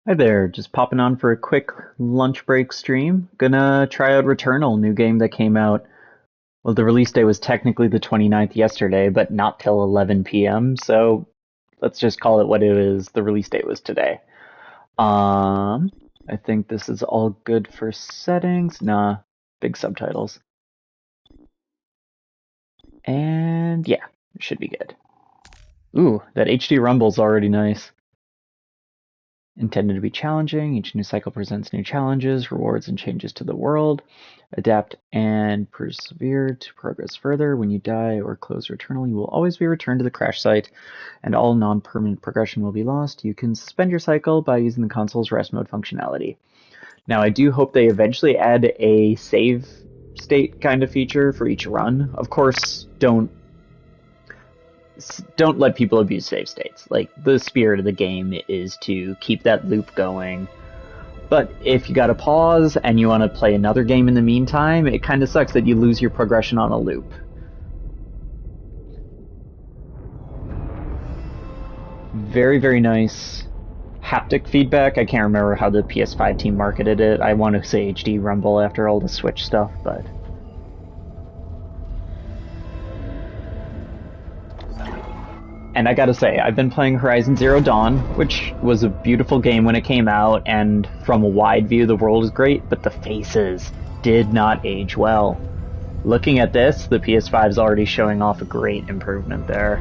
Hi there, just popping on for a quick lunch break stream. Gonna try out Returnal, new game that came out. Well, the release day was technically the 29th yesterday, but not till 11 p.m., so let's just call it what it is. The release date was today. I think this is all good for settings. Nah, big subtitles. And yeah, it should be good. Ooh, that HD rumble's already nice. Intended to be challenging, each new cycle presents new challenges, rewards, and changes to the world. Adapt and persevere to progress further. When you die or close Returnal, you will always be returned to the crash site, and all non-permanent progression will be lost. You can suspend your cycle by using the console's rest mode functionality. Now, I do hope they eventually add a save state kind of feature for each run. Of course, don't let people abuse save states. Like, the spirit of the game is to keep that loop going. But if you gotta pause and you want to play another game in the meantime, it kind of sucks that you lose your progression on a loop. Very, very nice haptic feedback. I can't remember how the PS5 team marketed it. I want to say HD Rumble after all the Switch stuff, but... And I gotta say, I've been playing Horizon Zero Dawn, which was a beautiful game when it came out, and from a wide view the world is great, but the faces did not age well. Looking at this, the PS5 is already showing off a great improvement there.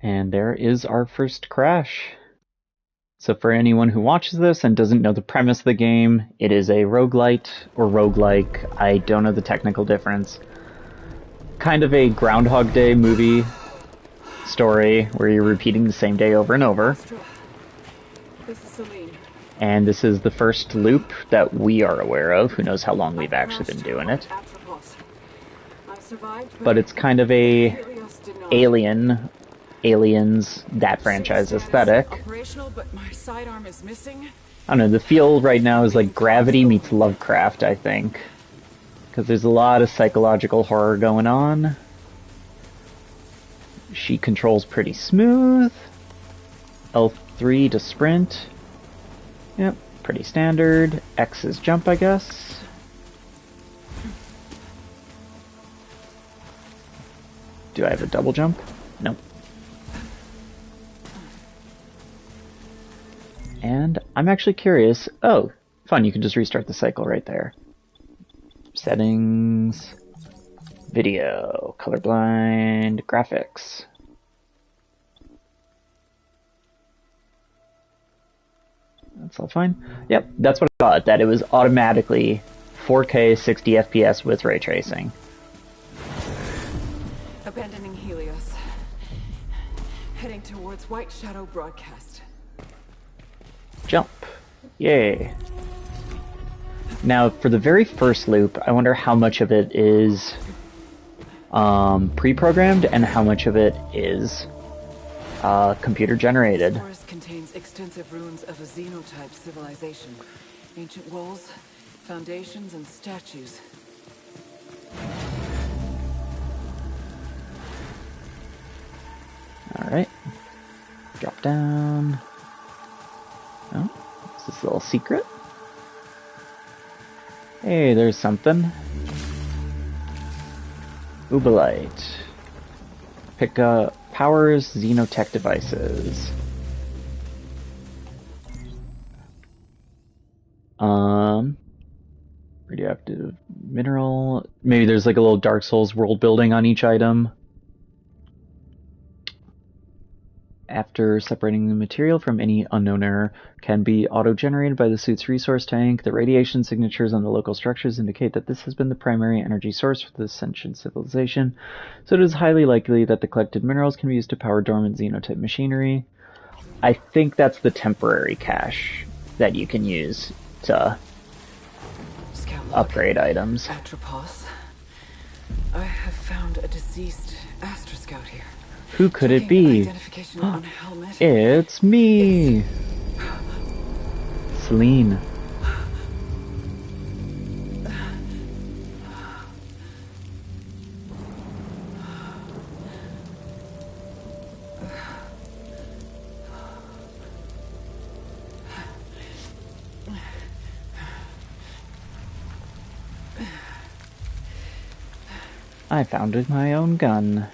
And there is our first crash. So for anyone who watches this and doesn't know the premise of the game, it is a roguelite or roguelike. I don't know the technical difference. Kind of a Groundhog Day movie story where you're repeating the same day over and over. And this is the first loop that we are aware of. Who knows how long we've actually been doing it. But it's kind of a Aliens, that franchise aesthetic. I don't know, the feel right now is like Gravity meets Lovecraft, I think. Because there's a lot of psychological horror going on. She controls pretty smooth. L3 to sprint. Yep, pretty standard. X is jump, I guess. Do I have a double jump? Nope. And I'm actually curious. Oh, fun, you can just restart the cycle right there. Settings, video, colorblind, graphics. That's all fine. Yep, that's what I thought, that it was automatically 4K 60 FPS with ray tracing. Abandoning Helios. Heading towards White Shadow Broadcast. Jump. Yay. Now, for the very first loop, I wonder how much of it is pre-programmed and how much of it is computer generated. The forest contains extensive ruins of a xenotype civilization. Ancient walls, foundations, and statues. Alright. Drop down. Oh, is this a little secret? Hey, there's something. Ubalite. Pick up powers xenotech devices. Radioactive mineral. Maybe there's like a little Dark Souls world building on each item. After separating the material from any unknown error, can be auto-generated by the suit's resource tank. The radiation signatures on the local structures indicate that this has been the primary energy source for the sentient civilization, so it is highly likely that the collected minerals can be used to power dormant xenotype machinery. I think that's the temporary cache that you can use to upgrade items. Atropos. I have found a deceased Astra Scout here. Who could it be? It's me! Celine. I founded my own gun.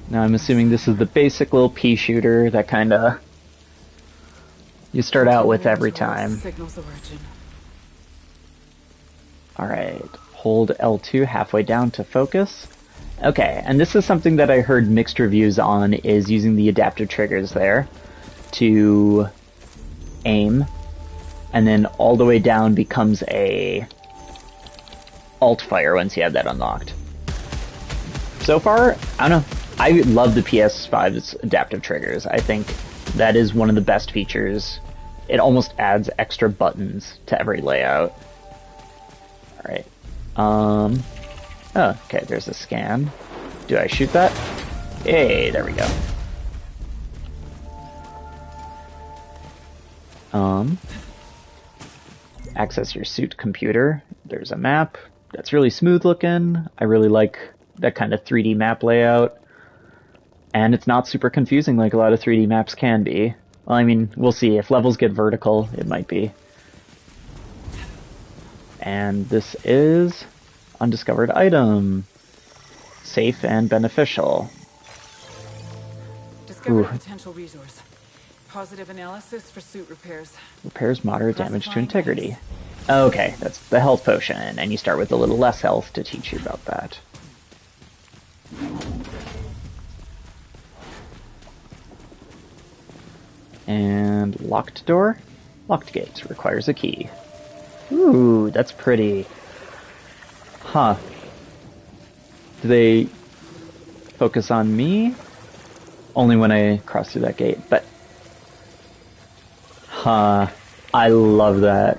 Now I'm assuming this is the basic little pea shooter that kinda you start out with every time. Alright, hold L2 halfway down to focus. Okay, and this is something that I heard mixed reviews on, is using the adaptive triggers there to aim, and then all the way down becomes a alt fire once you have that unlocked. So far, I don't know. I love the PS5's adaptive triggers. I think that is one of the best features. It almost adds extra buttons to every layout. Alright. Oh, okay, there's a scan. Do I shoot that? Hey, there we go. Access your suit computer. There's a map. That's really smooth looking. I really like that kind of 3D map layout. And it's not super confusing like a lot of 3D maps can be. Well, I mean, we'll see. If levels get vertical, it might be. And this is undiscovered item. Safe and beneficial. Discovered a potential resource. Positive analysis for suit repairs. Repairs moderate damage to integrity. Okay, that's the health potion, and you start with a little less health to teach you about that. And locked door? Locked gate requires a key. Ooh, that's pretty. Huh. Do they focus on me? Only when I cross through that gate, but... Huh. I love that.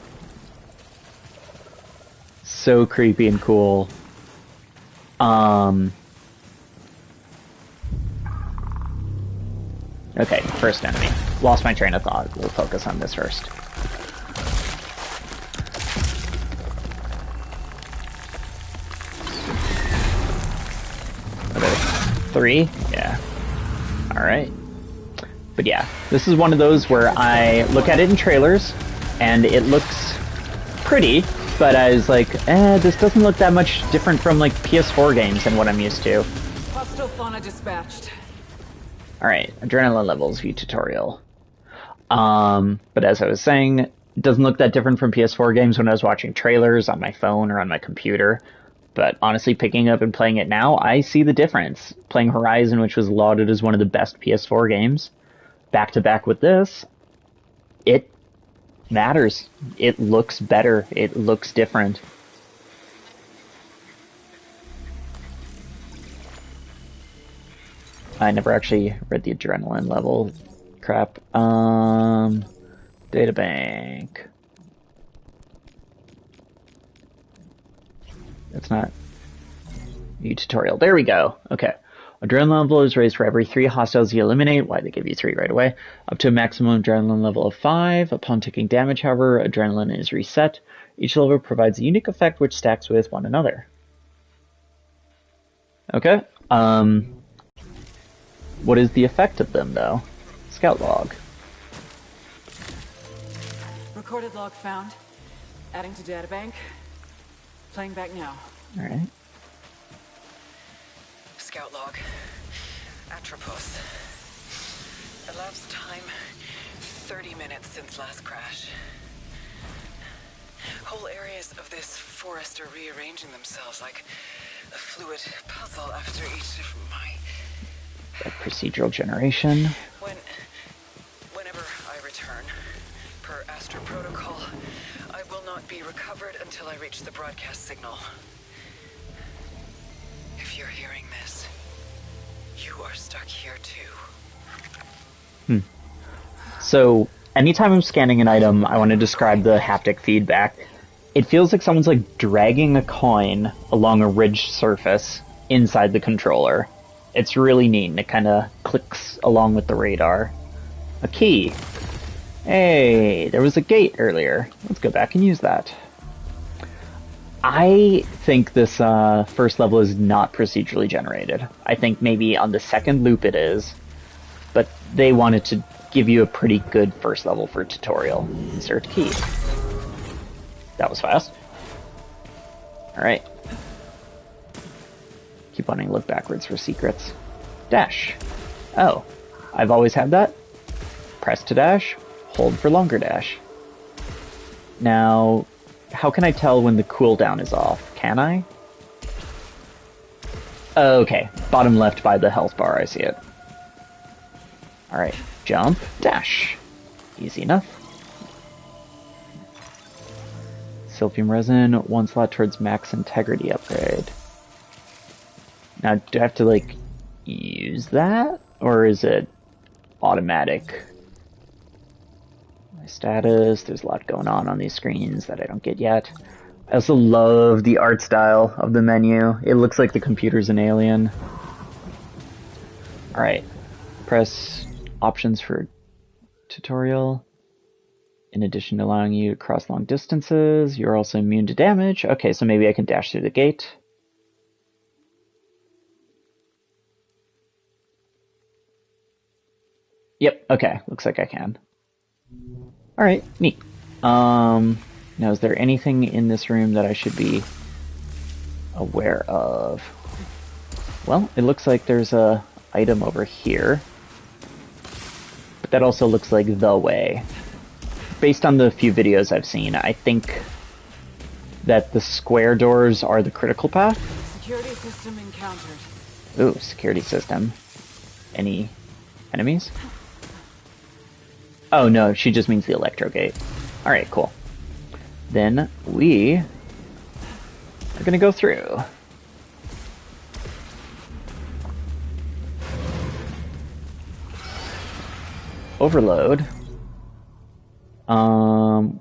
So creepy and cool. Okay, first enemy. Lost my train of thought. We'll focus on this first. Are there 3? Yeah. Alright. But yeah, this is one of those where I look at it in trailers, and it looks pretty, but I was like, this doesn't look that much different from like PS4 games than what I'm used to. Hostile fauna dispatched. Alright, adrenaline levels view tutorial. But as I was saying, it doesn't look that different from PS4 games when I was watching trailers on my phone or on my computer. But honestly, picking up and playing it now, I see the difference. Playing Horizon, which was lauded as one of the best PS4 games, back to back with this, it matters. It looks better. It looks different. I never actually read the adrenaline level crap. Databank. It's not. View tutorial. There we go. Okay. Adrenaline level is raised for every 3 hostiles you eliminate. Why they give you 3 right away? Up to a maximum adrenaline level of 5. Upon taking damage, however, adrenaline is reset. Each level provides a unique effect which stacks with one another. Okay. What is the effect of them, though? Scout log. Recorded log found. Adding to databank. Playing back now. Alright. Scout log. Atropos. Elapsed time 30 minutes since last crash. Whole areas of this forest are rearranging themselves like a fluid puzzle after each of my... Procedural generation. Whenever I return, per Astra protocol, I will not be recovered until I reach the broadcast signal. If you're hearing this, you are stuck here too. So, anytime I'm scanning an item, I want to describe the haptic feedback. It feels like someone's like dragging a coin along a ridged surface inside the controller. It's really neat, and it kind of clicks along with the radar. A key. Hey, there was a gate earlier. Let's go back and use that. I think this first level is not procedurally generated. I think maybe on the second loop it is, but they wanted to give you a pretty good first level for tutorial. Insert key. That was fast. Alright. Keep wanting to look backwards for secrets. Dash. Oh, I've always had that. Press to dash, hold for longer dash. Now, how can I tell when the cooldown is off? Can I? Okay, bottom left by the health bar, I see it. Alright, jump, dash. Easy enough. Silphium resin, 1 slot towards max integrity upgrade. Now, do I have to, like, use that? Or is it automatic? My status, there's a lot going on these screens that I don't get yet. I also love the art style of the menu. It looks like the computer's an alien. Alright, press options for tutorial. In addition to allowing you to cross long distances, you're also immune to damage. Okay, so maybe I can dash through the gate. Yep, okay, looks like I can. Alright, neat. Now is there anything in this room that I should be aware of? Well, it looks like there's a item over here. But that also looks like the way. Based on the few videos I've seen, I think that the square doors are the critical path. Security system encountered. Ooh, security system. Any enemies? Oh no, she just means the electro gate. Alright, cool. Then we are gonna go through. Overload.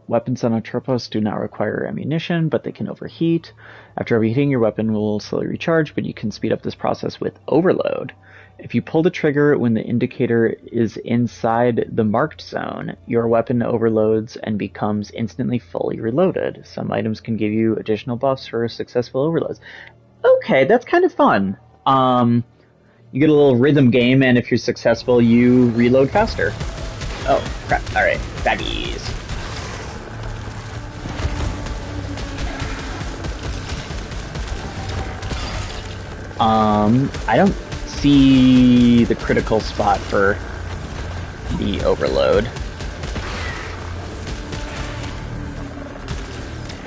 Weapons on Atropos do not require ammunition, but they can overheat. After overheating, your weapon will slowly recharge, but you can speed up this process with overload. If you pull the trigger when the indicator is inside the marked zone, your weapon overloads and becomes instantly fully reloaded. Some items can give you additional buffs for successful overloads. Okay, that's kind of fun. You get a little rhythm game, and if you're successful, you reload faster. Oh, crap. Alright, baddies. I don't see the critical spot for the overload.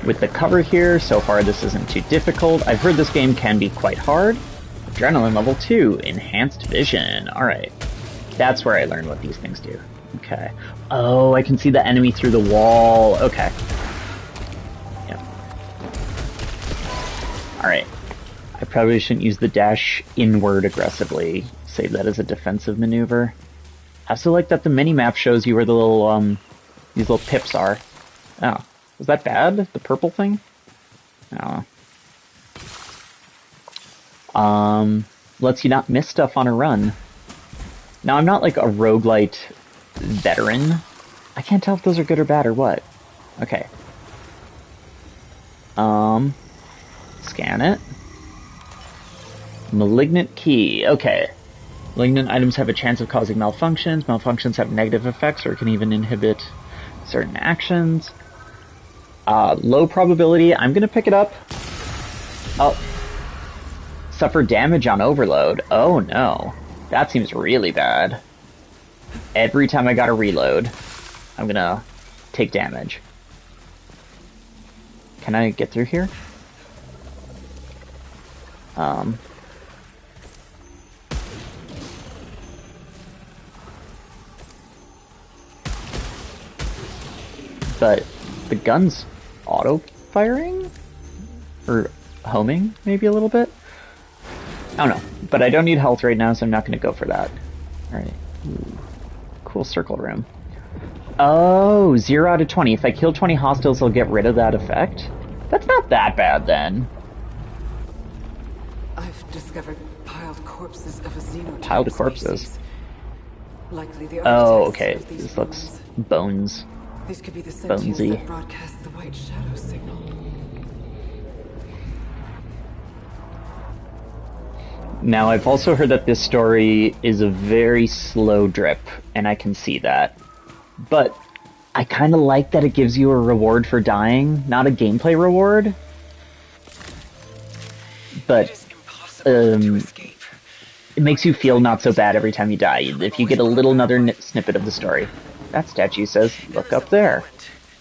With the cover here, so far this isn't too difficult. I've heard this game can be quite hard. Adrenaline level 2, enhanced vision. Alright, that's where I learned what these things do. Okay. Oh, I can see the enemy through the wall. Okay. Yep. Alright. I probably shouldn't use the dash inward aggressively. Save that as a defensive maneuver. I also like that the mini-map shows you where the little, these little pips are. Oh. Was that bad? The purple thing? I don't know. Lets you not miss stuff on a run. Now, I'm not like a roguelite veteran. I can't tell if those are good or bad or what. Okay. Scan it. Malignant key. Okay. Malignant items have a chance of causing malfunctions. Malfunctions have negative effects or can even inhibit certain actions. Low probability. I'm gonna pick it up. Oh. Suffer damage on overload. Oh no. That seems really bad. Every time I gotta reload, I'm gonna take damage. Can I get through here? But the gun's auto-firing? Or homing, maybe a little bit? I don't know. But I don't need health right now, so I'm not going to go for that. Alright. Cool circle room. Oh, 0 out of 20. If I kill 20 hostiles, I'll get rid of that effect? That's not that bad, then. I've discovered piled corpses of a xenotype Piled corpses? species. Likely the Oh, architects okay. of these This looks ruins. bones. These could be the sentients Bonesy. that broadcast the white shadow signal. Now, I've also heard that this story is a very slow drip, and I can see that. But I kind of like that it gives you a reward for dying, not a gameplay reward. But it makes you feel not so bad every time you die, if you get a little another snippet of the story. That statue says, look up there.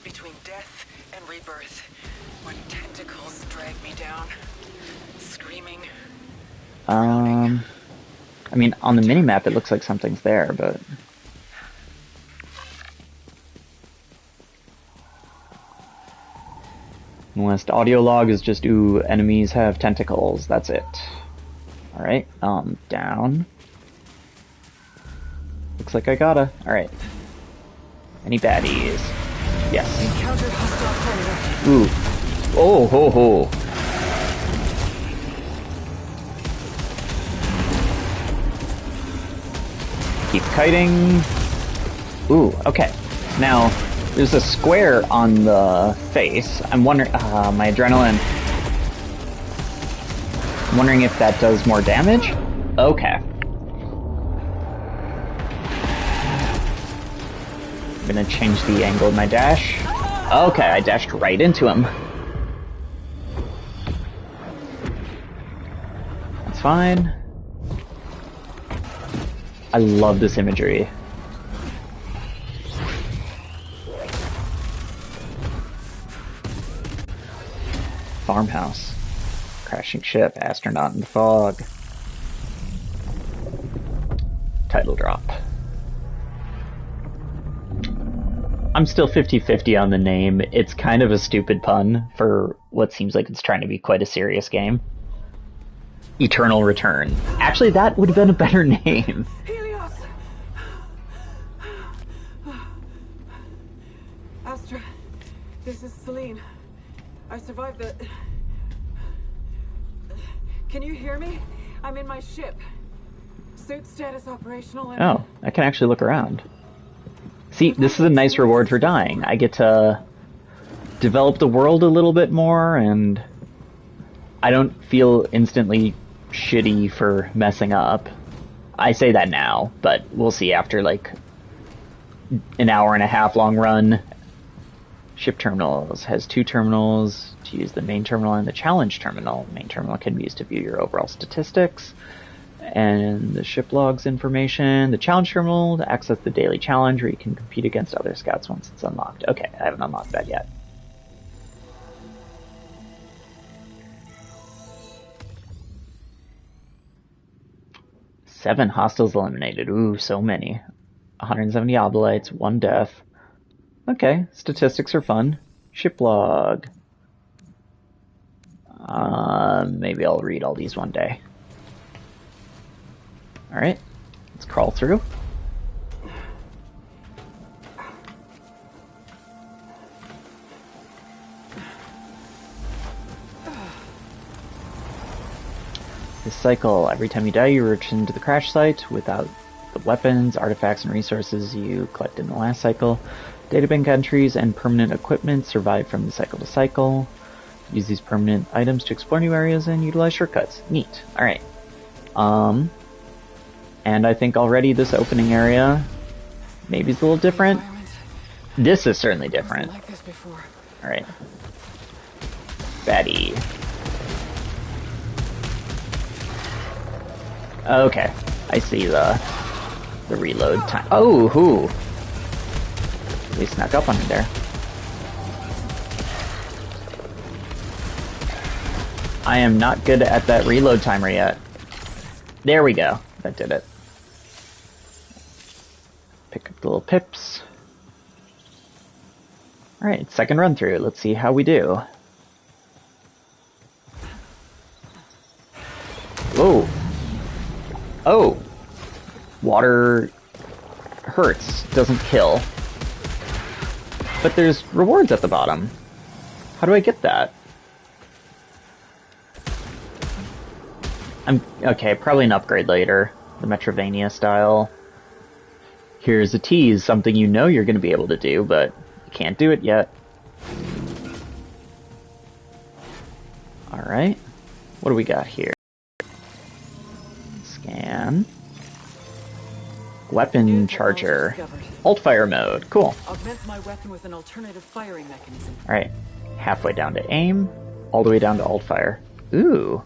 Between death and rebirth, when tentacles drag me down, screaming. I mean, on the minimap it looks like something's there, but... Last audio log is just, ooh, enemies have tentacles, that's it. Alright, down. Looks like I gotta. Alright. Any baddies? Yes. Encountered hostile predator. Ooh. Oh, ho, ho. Keep kiting. Ooh, okay. Now, there's a square on the face. I'm wondering... my adrenaline. I'm wondering if that does more damage? Okay. I'm gonna change the angle of my dash. Okay, I dashed right into him. That's fine. I love this imagery. Farmhouse. Crashing ship, astronaut in the fog. Title drop. I'm still 50-50 on the name. It's kind of a stupid pun for what seems like it's trying to be quite a serious game. Eternal Return. Actually, that would have been a better name. Helios! Astra, this is Celine. I survived the... Can you hear me? I'm in my ship. Suit status operational and... Oh, I can actually look around. See, this is a nice reward for dying. I get to develop the world a little bit more, and I don't feel instantly shitty for messing up. I say that now, but we'll see after, like, an hour and a half long run. Ship terminals has 2 terminals to use the main terminal and the challenge terminal. The main terminal can be used to view your overall statistics and the ship logs information. The challenge terminal to access the daily challenge where you can compete against other scouts once it's unlocked. Okay, I haven't unlocked that yet. Seven hostiles eliminated. Ooh, so many. 170 obolites, 1 death. Okay, statistics are fun. Ship log. Maybe I'll read all these one day. Alright, let's crawl through. This cycle, every time you die, you return to the crash site without the weapons, artifacts, and resources you collected in the last cycle. Databank entries and permanent equipment survive from the cycle to cycle. Use these permanent items to explore new areas and utilize shortcuts. Neat. Alright. And I think already this opening area maybe is a little different. This is certainly different. Alright. Batty. Okay. I see the reload time. Oh, who? They snuck up on me there. I am not good at that reload timer yet. There we go. That did it. Pick up the little pips. Alright, second run through. Let's see how we do. Whoa. Oh. Water hurts, doesn't kill. But there's rewards at the bottom. How do I get that? Okay, probably an upgrade later. The Metrovania style. Here's a tease, something you know you're going to be able to do, but you can't do it yet. Alright. What do we got here? Scan. Weapon charger. Alt fire mode. Cool. Augments my weapon with an alternative firing mechanism. Alright. Halfway down to aim. All the way down to alt fire. Ooh.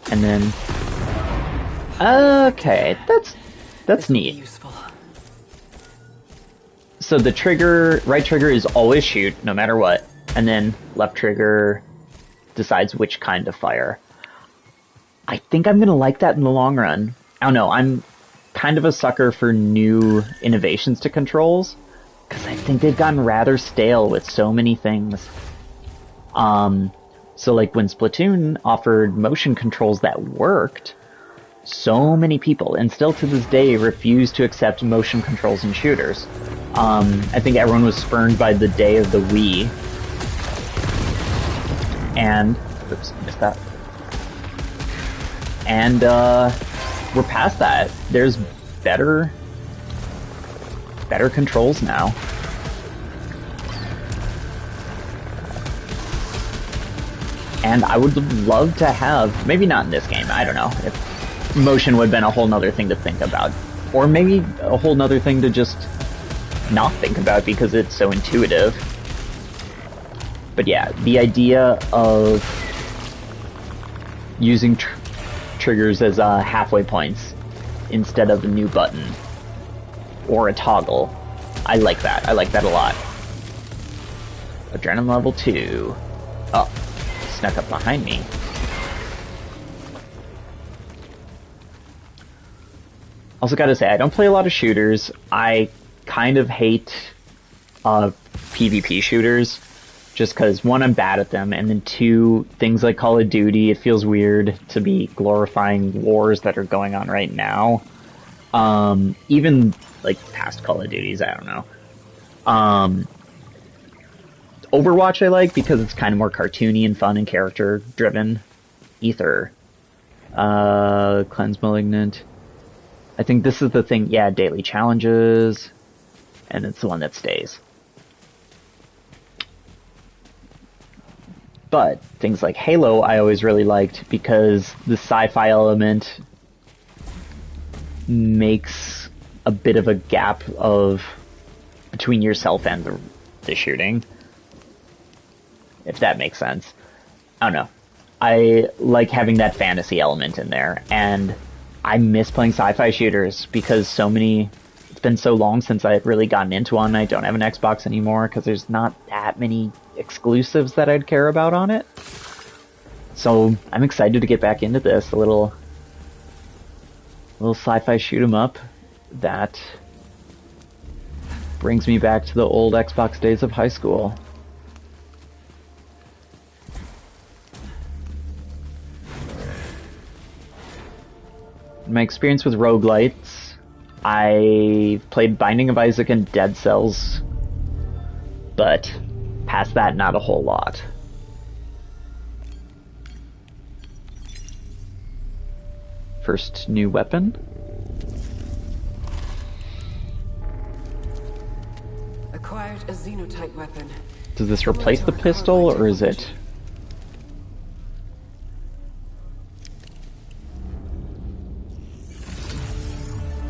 And then... Okay, that's neat. Useful. So the trigger, right trigger is always shoot, no matter what. And then left trigger decides which kind to fire. I think I'm gonna like that in the long run. I don't know, I'm kind of a sucker for new innovations to controls, because I think they've gotten rather stale with so many things. So like when Splatoon offered motion controls that worked, so many people, and still to this day, refuse to accept motion controls in shooters. I think everyone was spurned by the day of the Wii. And... Oops, missed that. And, we're past that. There's better controls now. And I would love to have, maybe not in this game, I don't know, if motion would have been a whole nother thing to think about. Or maybe a whole nother thing to just not think about because it's so intuitive. But yeah, the idea of using triggers as halfway points instead of a new button or a toggle, I like that. I like that a lot. Adrenaline level 2. Oh, snuck up behind me. Also gotta say, I don't play a lot of shooters. I kind of hate PvP shooters, just because, one, I'm bad at them, and then two, things like Call of Duty, it feels weird to be glorifying wars that are going on right now. Even, like, past Call of Duties, I don't know. Overwatch I like, because it's kind of more cartoony and fun and character-driven. Ether. Cleanse Malignant. I think this is the thing, yeah, daily challenges, and it's the one that stays. But things like Halo I always really liked because the sci-fi element makes a bit of a gap between yourself and the shooting. If that makes sense. I don't know. I like having that fantasy element in there, and I miss playing sci-fi shooters because it's been so long since I've really gotten into one. I don't have an Xbox anymore because there's not that many exclusives that I'd care about on it. So I'm excited to get back into this, a little sci-fi shoot 'em up that brings me back to the old Xbox days of high school. My experience with roguelites, I played Binding of Isaac and Dead Cells, but past that, not a whole lot. First new weapon. Acquired a xenotype weapon. Does this replace the pistol, or is it...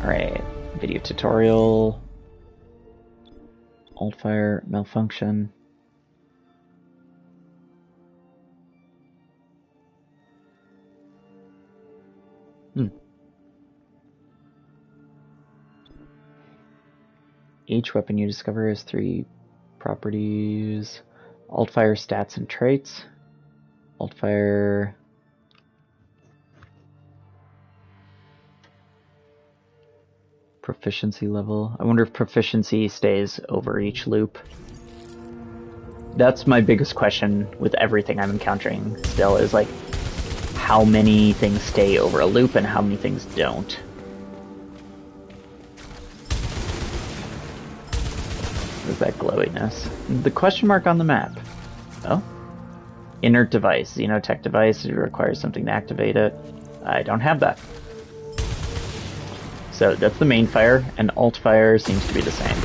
Alright, video tutorial. Alt fire, malfunction. Each weapon you discover has 3 properties. Alt fire stats and traits. Alt fire... Proficiency level. I wonder if proficiency stays over each loop. That's my biggest question with everything I'm encountering still, is like how many things stay over a loop and how many things don't. Is that glowiness? The question mark on the map. Oh? Inert device. Xenotech device. It requires something to activate it. I don't have that. So that's the main fire, and alt fire seems to be the same.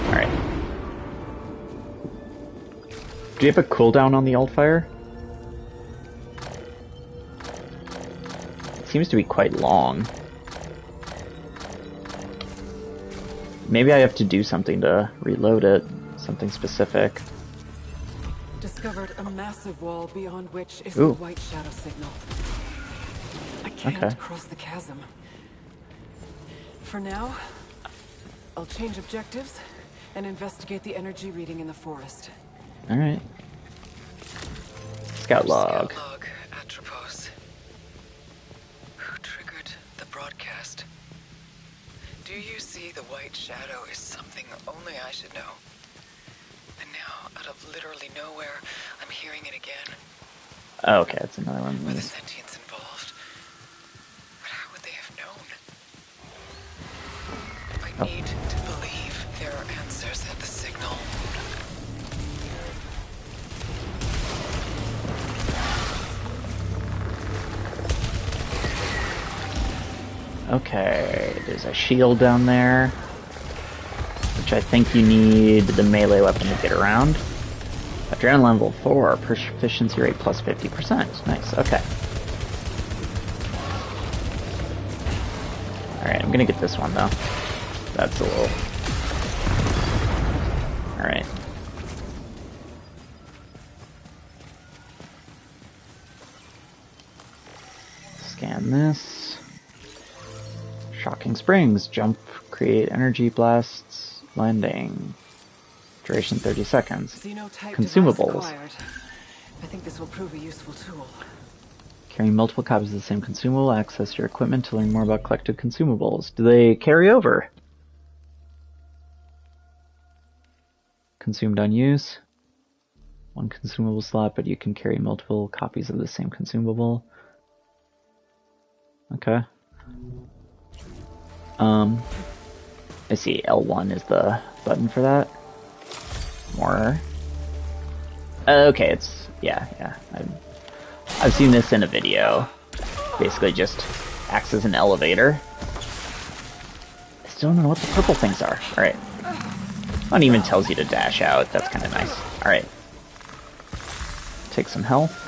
Alright. Do you have a cooldown on the alt fire? It seems to be quite long. Maybe I have to do something to reload it. Something specific. Discovered a massive wall beyond which is Ooh. the white shadow signal. I can't cross the chasm. For now, I'll change objectives and investigate the energy reading in the forest. Alright. Scout log. Scout log, Atropos. Who triggered the broadcast? Do you see the white shadow is something only I should know? And now, out of literally nowhere, I'm hearing it again. Oh, okay, that's another one. With the sentience involved. But how would they have known? I need to believe there are answers at the signal. Okay, there's a shield down there, which I think you need the melee weapon to get around. Adrenaline level 4, proficiency rate plus 50%. Nice, okay. Alright, I'm gonna get this one though. That's a little... Alright. Scan this. Shocking Springs. Jump, create energy blasts, landing. Duration 30 seconds. Consumables. I think this will prove a useful tool. Carrying multiple copies of the same consumable, access your equipment to learn more about collected consumables. Do they carry over? Consumed on use. 1 consumable slot, but you can carry multiple copies of the same consumable. Okay. I see L1 is the button for that. More. Okay, it's... yeah. I've seen this in a video. Basically just acts as an elevator. I still don't know what the purple things are. Alright. One even tells you to dash out. That's kind of nice. Alright. Take some health.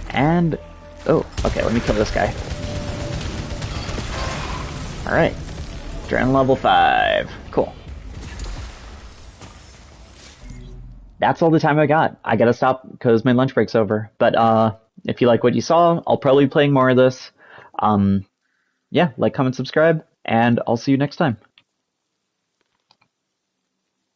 And... oh, okay, let me kill this guy. Alright. Adrenaline level 5. Cool. That's all the time I got. I gotta stop because my lunch break's over. But if you like what you saw, I'll probably be playing more of this. Yeah, like, comment, subscribe, and I'll see you next time.